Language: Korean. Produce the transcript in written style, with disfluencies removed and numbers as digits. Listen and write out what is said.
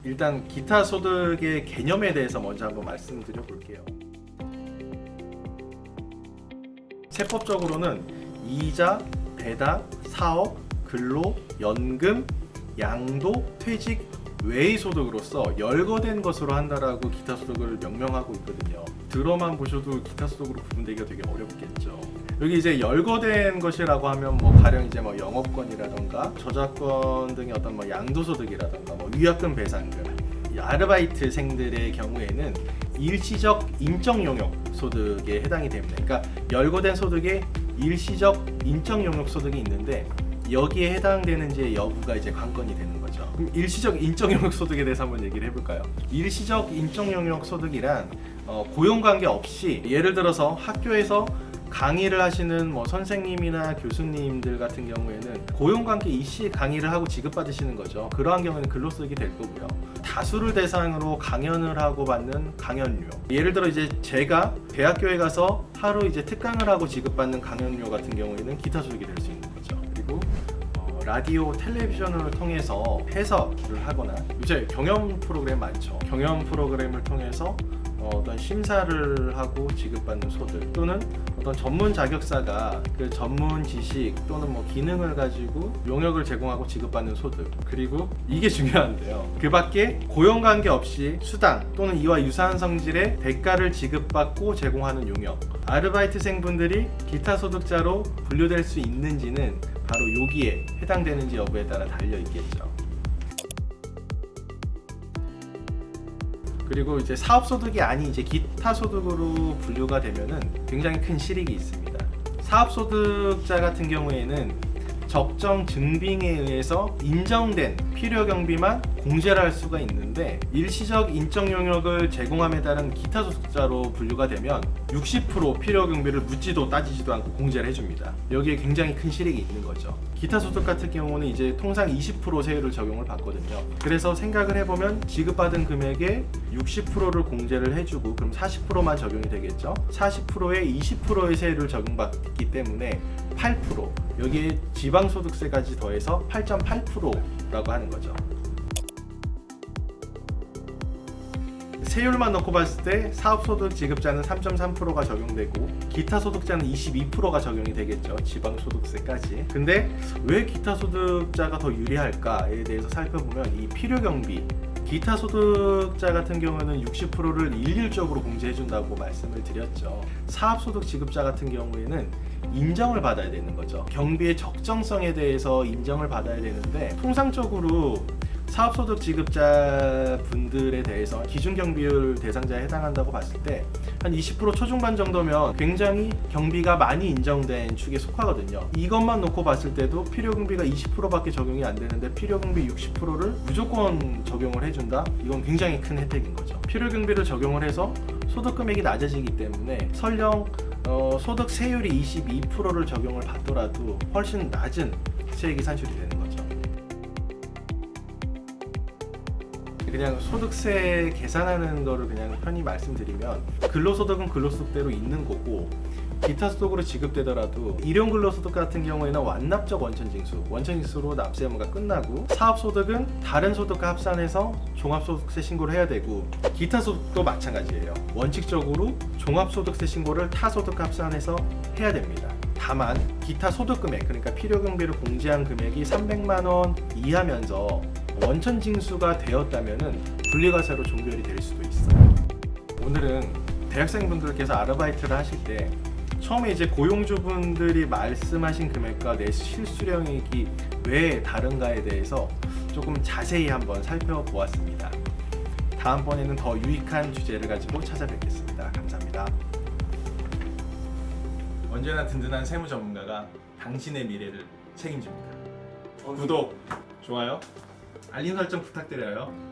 일단 기타 소득의 개념에 대해서 먼저 한번 말씀드려 볼게요. 세법적으로는 이자, 배당, 사업, 근로, 연금, 양도, 퇴직 외의 소득으로서 열거된 것으로 한다라고 기타 소득을 명명하고 있거든요. 들어만 보셔도 기타 소득으로 구분되기가 되게 어렵겠죠. 여기 이제 열거된 것이라고 하면 가령 이제 영업권이라던가 저작권 등의 어떤 양도소득이라던가 위약금 배상금, 이 아르바이트생들의 경우에는 일시적 인적 용역 소득에 해당이 됩니다. 그러니까 열거된 소득에 일시적 인적 용역 소득이 있는데 여기에 해당되는지 여부가 이제 관건이 되는 거죠. 그럼 일시적 인적 용역 소득에 대해서 한번 얘기를 해볼까요? 일시적 인적 용역 소득이란 고용관계 없이 예를 들어서 학교에서 강의를 하시는 선생님이나 교수님들 같은 경우에는 고용관계 이시 강의를 하고 지급받으시는 거죠. 그러한 경우에는 근로소득이 될 거고요. 다수를 대상으로 강연을 하고 받는 강연료. 예를 들어 이제 제가 대학교에 가서 하루 이제 특강을 하고 지급받는 강연료 같은 경우에는 기타 소득이 될 수 있는 거죠. 그리고 라디오, 텔레비전을 통해서 해설을 하거나 요새 경연 프로그램 많죠. 경연 프로그램을 통해서 어떤 심사를 하고 지급받는 소득, 또는 어떤 전문 자격사가 그 전문 지식 또는 기능을 가지고 용역을 제공하고 지급받는 소득, 그리고 이게 중요한데요. 그 밖에 고용관계 없이 수당 또는 이와 유사한 성질의 대가를 지급받고 제공하는 용역, 아르바이트생분들이 기타 소득자로 분류될 수 있는지는 바로 여기에 해당되는지 여부에 따라 달려 있겠죠. 그리고 이제 사업소득이 아닌 이제 기타 소득으로 분류가 되면은 굉장히 큰 실익이 있습니다. 사업소득자 같은 경우에는 적정 증빙에 의해서 인정된 필요 경비만 공제를 할 수가 있는데 일시적 인적 용역을 제공함에 따른 기타 소득자로 분류가 되면 60% 필요 경비를 묻지도 따지지도 않고 공제를 해줍니다. 여기에 굉장히 큰 실익이 있는 거죠. 기타 소득 같은 경우는 이제 통상 20% 세율을 적용을 받거든요. 그래서 생각을 해보면 지급받은 금액의 60%를 공제를 해주고 그럼 40%만 적용이 되겠죠. 40%에 20%의 세율을 적용받기 때문에 8%, 여기에 지방소득세까지 더해서 8.8%라고 하는 거죠. 세율만 넣고 봤을 때 사업소득 지급자는 3.3%가 적용되고 기타 소득자는 22%가 적용이 되겠죠. 지방소득세까지. 근데 왜 기타 소득자가 더 유리할까에 대해서 살펴보면 이 필요경비, 기타 소득자 같은 경우는 60%를 일률적으로 공제해준다고 말씀을 드렸죠. 사업소득 지급자 같은 경우에는 인정을 받아야 되는 거죠. 경비의 적정성에 대해서 인정을 받아야 되는데 통상적으로 사업소득 지급자 분들에 대해서 기준경비율 대상자에 해당한다고 봤을 때 한 20% 초중반 정도면 굉장히 경비가 많이 인정된 축에 속하거든요. 이것만 놓고 봤을 때도 필요경비가 20%밖에 적용이 안 되는데 필요경비 60%를 무조건 적용을 해준다? 이건 굉장히 큰 혜택인 거죠. 필요경비를 적용을 해서 소득금액이 낮아지기 때문에 설령 소득 세율이 22%를 적용을 받더라도 훨씬 낮은 세액이 산출이 되는 거죠. 그냥 소득세 계산하는 거를 그냥 편히 말씀드리면 근로소득은 근로소득대로 있는 거고 기타 소득으로 지급되더라도 일용 근로소득 같은 경우에는 완납적 원천징수로 납세 의무가 끝나고 사업소득은 다른 소득과 합산해서 종합소득세 신고를 해야 되고 기타 소득도 마찬가지예요. 원칙적으로 종합소득세 신고를 타 소득과 합산해서 해야 됩니다. 다만 기타 소득금액, 그러니까 필요경비를 공제한 금액이 300만 원 이하면서 원천징수가 되었다면은 분리과세로 종결이 될 수도 있어요. 오늘은 대학생분들께서 아르바이트를 하실 때 처음에 이제 고용주분들이 말씀하신 금액과 내 실수령액이 왜 다른가에 대해서 조금 자세히 한번 살펴보았습니다. 다음번에는 더 유익한 주제를 가지고 찾아뵙겠습니다. 감사합니다. 언제나 든든한 세무 전문가가 당신의 미래를 책임집니다. 구독, 좋아요, 알림 설정 부탁드려요.